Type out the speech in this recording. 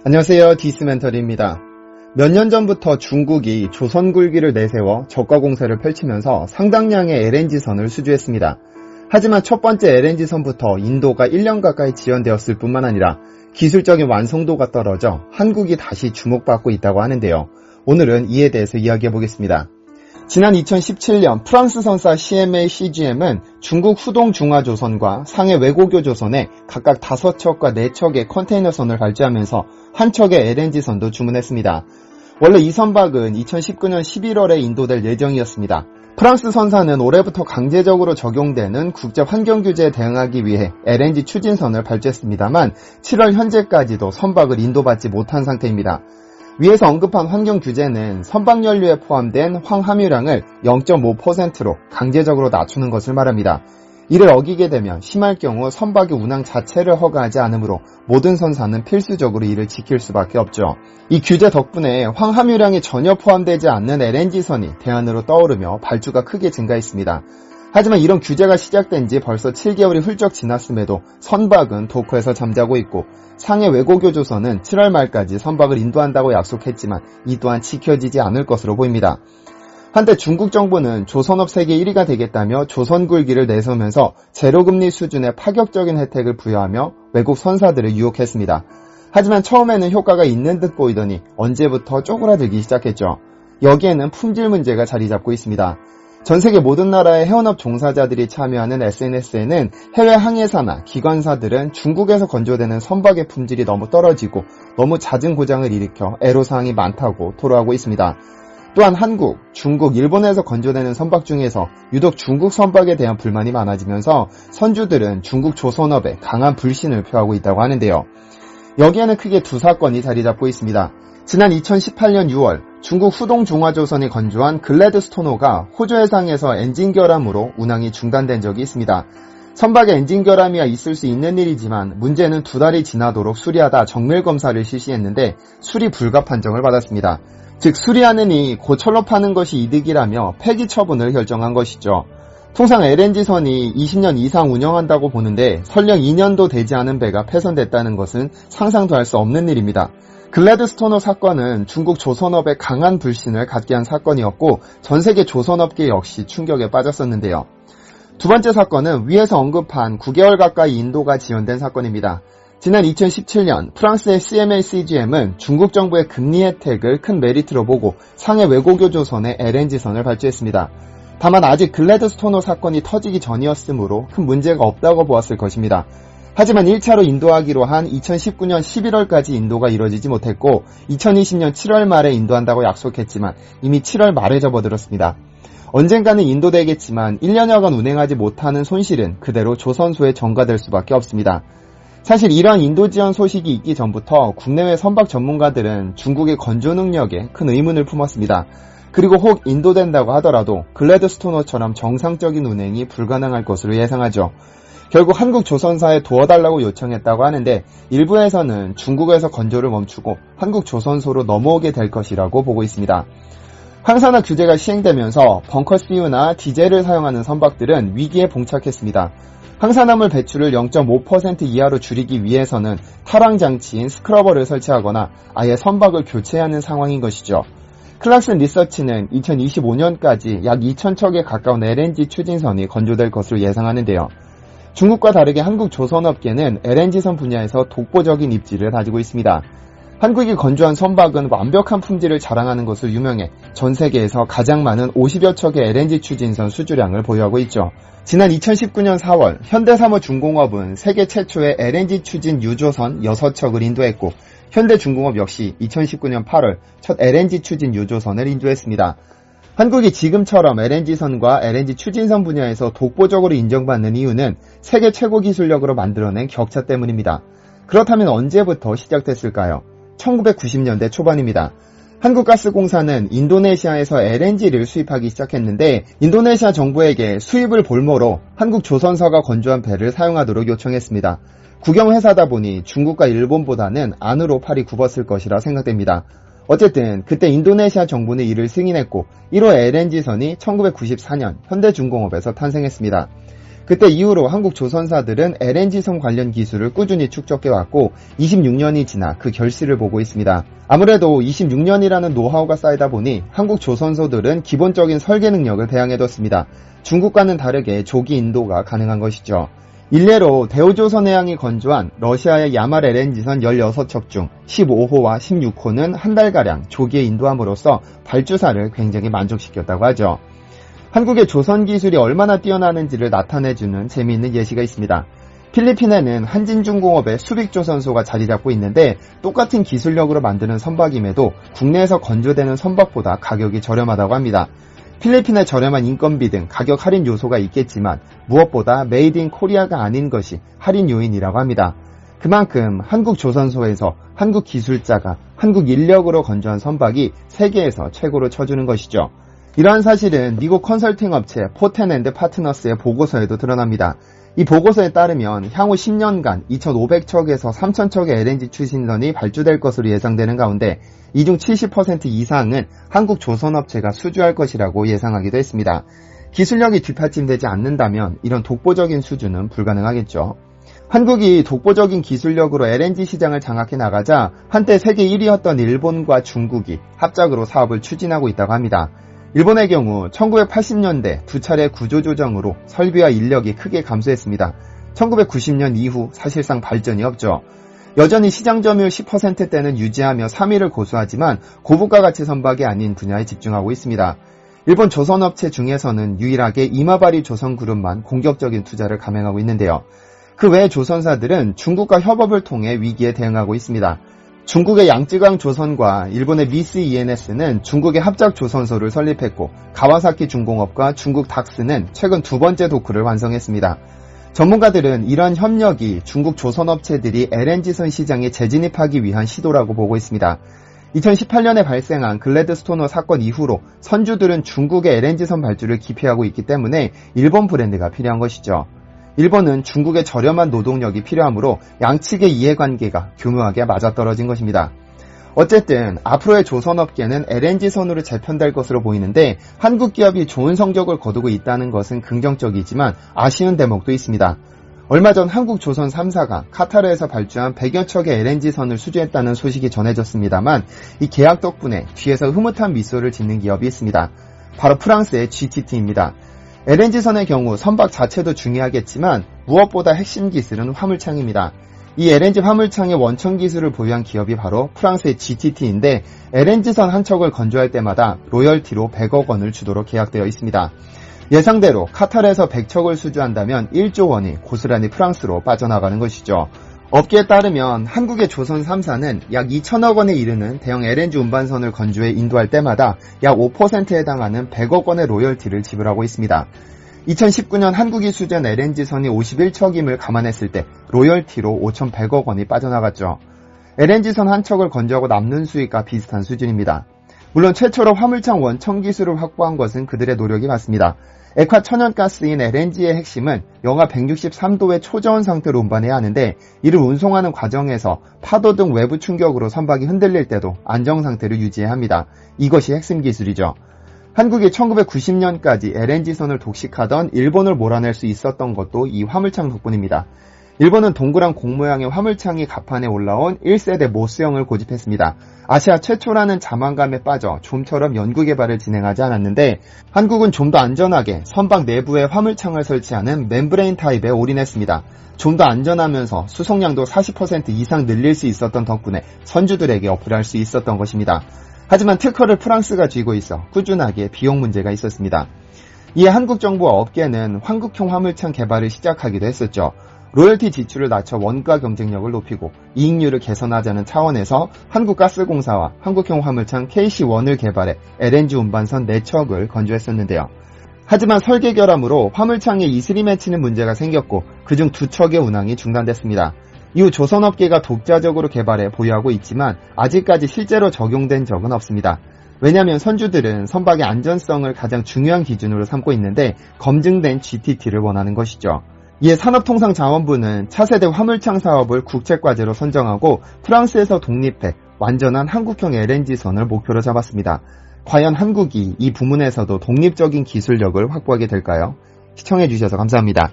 안녕하세요. 디스멘터리입니다. 몇 년 전부터 중국이 조선 굴기를 내세워 적과 공세를 펼치면서 상당량의 LNG선을 수주했습니다. 하지만 첫 번째 LNG선부터 인도가 1년 가까이 지연되었을 뿐만 아니라 기술적인 완성도가 떨어져 한국이 다시 주목받고 있다고 하는데요. 오늘은 이에 대해서 이야기해 보겠습니다. 지난 2017년 프랑스 선사 CMA CGM은 중국 후동 중화조선과 상해 외고교조선에 각각 5척과 4척의 컨테이너선을 발주하면서 한 척의 LNG선도 주문했습니다. 원래 이 선박은 2019년 11월에 인도될 예정이었습니다. 프랑스 선사는 올해부터 강제적으로 적용되는 국제 환경규제에 대응하기 위해 LNG 추진선을 발주했습니다만 7월 현재까지도 선박을 인도받지 못한 상태입니다. 위에서 언급한 환경규제는 선박연료에 포함된 황함유량을 0.5%로 강제적으로 낮추는 것을 말합니다. 이를 어기게 되면 심할 경우 선박의 운항 자체를 허가하지 않으므로 모든 선사는 필수적으로 이를 지킬 수밖에 없죠. 이 규제 덕분에 황함유량이 전혀 포함되지 않는 LNG선이 대안으로 떠오르며 발주가 크게 증가했습니다. 하지만 이런 규제가 시작된 지 벌써 7개월이 훌쩍 지났음에도 선박은 도커에서 잠자고 있고 상해 외고교조선은 7월 말까지 선박을 인도한다고 약속했지만 이 또한 지켜지지 않을 것으로 보입니다. 한때 중국 정부는 조선업 세계 1위가 되겠다며 조선굴기를 내세우면서 제로금리 수준의 파격적인 혜택을 부여하며 외국 선사들을 유혹했습니다. 하지만 처음에는 효과가 있는 듯 보이더니 언제부터 쪼그라들기 시작했죠. 여기에는 품질 문제가 자리 잡고 있습니다. 전세계 모든 나라의 해운업 종사자들이 참여하는 SNS에는 해외 항해사나 기관사들은 중국에서 건조되는 선박의 품질이 너무 떨어지고 너무 잦은 고장을 일으켜 애로사항이 많다고 토로하고 있습니다. 또한 한국, 중국, 일본에서 건조되는 선박 중에서 유독 중국 선박에 대한 불만이 많아지면서 선주들은 중국 조선업에 강한 불신을 표하고 있다고 하는데요. 여기에는 크게 두 사건이 자리 잡고 있습니다. 지난 2018년 6월 중국 후동 중화조선이 건조한 글래드스토너가 호주 해상에서 엔진 결함으로 운항이 중단된 적이 있습니다. 선박에 엔진 결함이야 있을 수 있는 일이지만 문제는 2달이 지나도록 수리하다 정밀검사를 실시했는데 수리 불가 판정을 받았습니다. 즉 수리하느니 고철로 파는 것이 이득이라며 폐기 처분을 결정한 것이죠. 통상 LNG선이 20년 이상 운영한다고 보는데 설령 2년도 되지 않은 배가 폐선됐다는 것은 상상도 할 수 없는 일입니다. 글래드스토너 사건은 중국 조선업에 강한 불신을 갖게 한 사건이었고 전세계 조선업계 역시 충격에 빠졌었는데요. 두 번째 사건은 위에서 언급한 9개월 가까이 인도가 지연된 사건입니다. 지난 2017년 프랑스의 CMA CGM은 중국 정부의 금리 혜택을 큰 메리트로 보고 상해 외고교조선에 LNG선을 발주했습니다. 다만 아직 글래드스토너 사건이 터지기 전이었으므로 큰 문제가 없다고 보았을 것입니다. 하지만 1차로 인도하기로 한 2019년 11월까지 인도가 이뤄지지 못했고 2020년 7월 말에 인도한다고 약속했지만 이미 7월 말에 접어들었습니다. 언젠가는 인도되겠지만 1년여간 운행하지 못하는 손실은 그대로 조선소에 전가될 수밖에 없습니다. 사실 이러한 인도 지원 소식이 있기 전부터 국내외 선박 전문가들은 중국의 건조 능력에 큰 의문을 품었습니다. 그리고 혹 인도된다고 하더라도 글래드스토너처럼 정상적인 운행이 불가능할 것으로 예상하죠. 결국 한국 조선사에 도와달라고 요청했다고 하는데 일부에서는 중국에서 건조를 멈추고 한국 조선소로 넘어오게 될 것이라고 보고 있습니다. 항산화 규제가 시행되면서 벙커CU나 디젤을 사용하는 선박들은 위기에 봉착했습니다. 항산화물 배출을 0.5% 이하로 줄이기 위해서는 탈항 장치인 스크러버를 설치하거나 아예 선박을 교체하는 상황인 것이죠. 클락슨 리서치는 2025년까지 약 2,000척에 가까운 LNG 추진선이 건조될 것으로 예상하는데요. 중국과 다르게 한국 조선업계는 LNG선 분야에서 독보적인 입지를 가지고 있습니다. 한국이 건조한 선박은 완벽한 품질을 자랑하는 것으로 유명해 전 세계에서 가장 많은 50여 척의 LNG 추진선 수주량을 보유하고 있죠. 지난 2019년 4월 현대사무중공업은 세계 최초의 LNG 추진 유조선 6척을 인도했고 현대중공업 역시 2019년 8월 첫 LNG 추진 유조선을 인도했습니다. 한국이 지금처럼 LNG선과 LNG 추진선 분야에서 독보적으로 인정받는 이유는 세계 최고 기술력으로 만들어낸 격차 때문입니다. 그렇다면 언제부터 시작됐을까요? 1990년대 초반입니다. 한국가스공사는 인도네시아에서 LNG를 수입하기 시작했는데 인도네시아 정부에게 수입을 볼모로 한국 조선사가 건조한 배를 사용하도록 요청했습니다. 국영회사다 보니 중국과 일본보다는 안으로 팔이 굽었을 것이라 생각됩니다. 어쨌든 그때 인도네시아 정부는 이를 승인했고 1호 LNG선이 1994년 현대중공업에서 탄생했습니다. 그때 이후로 한국 조선사들은 LNG선 관련 기술을 꾸준히 축적해왔고 26년이 지나 그 결실을 보고 있습니다. 아무래도 26년이라는 노하우가 쌓이다 보니 한국 조선소들은 기본적인 설계 능력을 배양해뒀습니다. 중국과는 다르게 조기 인도가 가능한 것이죠. 일례로 대우조선해양이 건조한 러시아의 야말 LNG선 16척 중 15호와 16호는 한 달가량 조기에 인도함으로써 발주사를 굉장히 만족시켰다고 하죠. 한국의 조선 기술이 얼마나 뛰어나는지를 나타내주는 재미있는 예시가 있습니다. 필리핀에는 한진중공업의 수빅조선소가 자리 잡고 있는데 똑같은 기술력으로 만드는 선박임에도 국내에서 건조되는 선박보다 가격이 저렴하다고 합니다. 필리핀의 저렴한 인건비 등 가격 할인 요소가 있겠지만 무엇보다 메이드 인 코리아가 아닌 것이 할인 요인이라고 합니다. 그만큼 한국 조선소에서 한국 기술자가 한국 인력으로 건조한 선박이 세계에서 최고로 쳐주는 것이죠. 이러한 사실은 미국 컨설팅 업체 포텐 & 파트너스의 보고서에도 드러납니다. 이 보고서에 따르면 향후 10년간 2,500척에서 3,000척의 LNG 추진선이 발주될 것으로 예상되는 가운데 이 중 70% 이상은 한국 조선업체가 수주할 것이라고 예상하기도 했습니다. 기술력이 뒷받침되지 않는다면 이런 독보적인 수주는 불가능하겠죠. 한국이 독보적인 기술력으로 LNG 시장을 장악해 나가자 한때 세계 1위였던 일본과 중국이 합작으로 사업을 추진하고 있다고 합니다. 일본의 경우 1980년대 두 차례 구조조정으로 설비와 인력이 크게 감소했습니다. 1990년 이후 사실상 발전이 없죠. 여전히 시장 점유율 10%대는 유지하며 3위를 고수하지만 고부가 가치 선박이 아닌 분야에 집중하고 있습니다. 일본 조선업체 중에서는 유일하게 이마바리 조선그룹만 공격적인 투자를 감행하고 있는데요. 그 외 조선사들은 중국과 협업을 통해 위기에 대응하고 있습니다. 중국의 양쯔강 조선과 일본의 미쓰 ENS는 중국의 합작 조선소를 설립했고 가와사키 중공업과 중국 닥스는 최근 두 번째 도크를 완성했습니다. 전문가들은 이러한 협력이 중국 조선업체들이 LNG선 시장에 재진입하기 위한 시도라고 보고 있습니다. 2018년에 발생한 글래드스토너 사건 이후로 선주들은 중국의 LNG선 발주를 기피하고 있기 때문에 일본 브랜드가 필요한 것이죠. 일본은 중국의 저렴한 노동력이 필요하므로 양측의 이해관계가 교묘하게 맞아떨어진 것입니다. 어쨌든 앞으로의 조선업계는 LNG선으로 재편될 것으로 보이는데 한국 기업이 좋은 성적을 거두고 있다는 것은 긍정적이지만 아쉬운 대목도 있습니다. 얼마 전 한국 조선 3사가 카타르에서 발주한 100여 척의 LNG선을 수주했다는 소식이 전해졌습니다만 이 계약 덕분에 뒤에서 흐뭇한 미소를 짓는 기업이 있습니다. 바로 프랑스의 GTT입니다. LNG선의 경우 선박 자체도 중요하겠지만 무엇보다 핵심 기술은 화물창입니다. 이 LNG 화물창의 원천 기술을 보유한 기업이 바로 프랑스의 GTT인데 LNG선 한 척을 건조할 때마다 로열티로 100억 원을 주도록 계약되어 있습니다. 예상대로 카타르에서 100척을 수주한다면 1조 원이 고스란히 프랑스로 빠져나가는 것이죠. 업계에 따르면 한국의 조선 3사는 약 2천억 원에 이르는 대형 LNG 운반선을 건조해 인도할 때마다 약 5%에 해당하는 100억 원의 로열티를 지불하고 있습니다. 2019년 한국이 수주한 LNG선이 51척임을 감안했을 때 로열티로 5,100억 원이 빠져나갔죠. LNG선 한 척을 건조하고 남는 수익과 비슷한 수준입니다. 물론 최초로 화물창 원천 기술을 확보한 것은 그들의 노력이 맞습니다. 액화 천연가스인 LNG의 핵심은 영하 163도의 초저온 상태로 운반해야 하는데 이를 운송하는 과정에서 파도 등 외부 충격으로 선박이 흔들릴 때도 안정 상태를 유지해야 합니다. 이것이 핵심 기술이죠. 한국이 1990년까지 LNG선을 독식하던 일본을 몰아낼 수 있었던 것도 이 화물창 덕분입니다. 일본은 동그란 공 모양의 화물창이 갑판에 올라온 1세대 모스형을 고집했습니다. 아시아 최초라는 자만감에 빠져 좀처럼 연구개발을 진행하지 않았는데 한국은 좀 더 안전하게 선박 내부에 화물창을 설치하는 멤브레인 타입에 올인했습니다. 좀 더 안전하면서 수송량도 40% 이상 늘릴 수 있었던 덕분에 선주들에게 어필할 수 있었던 것입니다. 하지만 특허를 프랑스가 쥐고 있어 꾸준하게 비용 문제가 있었습니다. 이에 한국 정부와 업계는 한국형 화물창 개발을 시작하기도 했었죠. 로열티 지출을 낮춰 원가 경쟁력을 높이고 이익률을 개선하자는 차원에서 한국가스공사와 한국형 화물창 KC1을 개발해 LNG 운반선 4척을 건조했었는데요. 하지만 설계 결함으로 화물창에 이슬이 맺히는 문제가 생겼고 그중 2척의 운항이 중단됐습니다. 이후 조선업계가 독자적으로 개발해 보유하고 있지만 아직까지 실제로 적용된 적은 없습니다. 왜냐하면 선주들은 선박의 안전성을 가장 중요한 기준으로 삼고 있는데 검증된 GTT를 원하는 것이죠. 이에 산업통상자원부는 차세대 화물창 사업을 국책과제로 선정하고 프랑스에서 독립해 완전한 한국형 LNG선을 목표로 잡았습니다. 과연 한국이 이 부문에서도 독립적인 기술력을 확보하게 될까요? 시청해주셔서 감사합니다.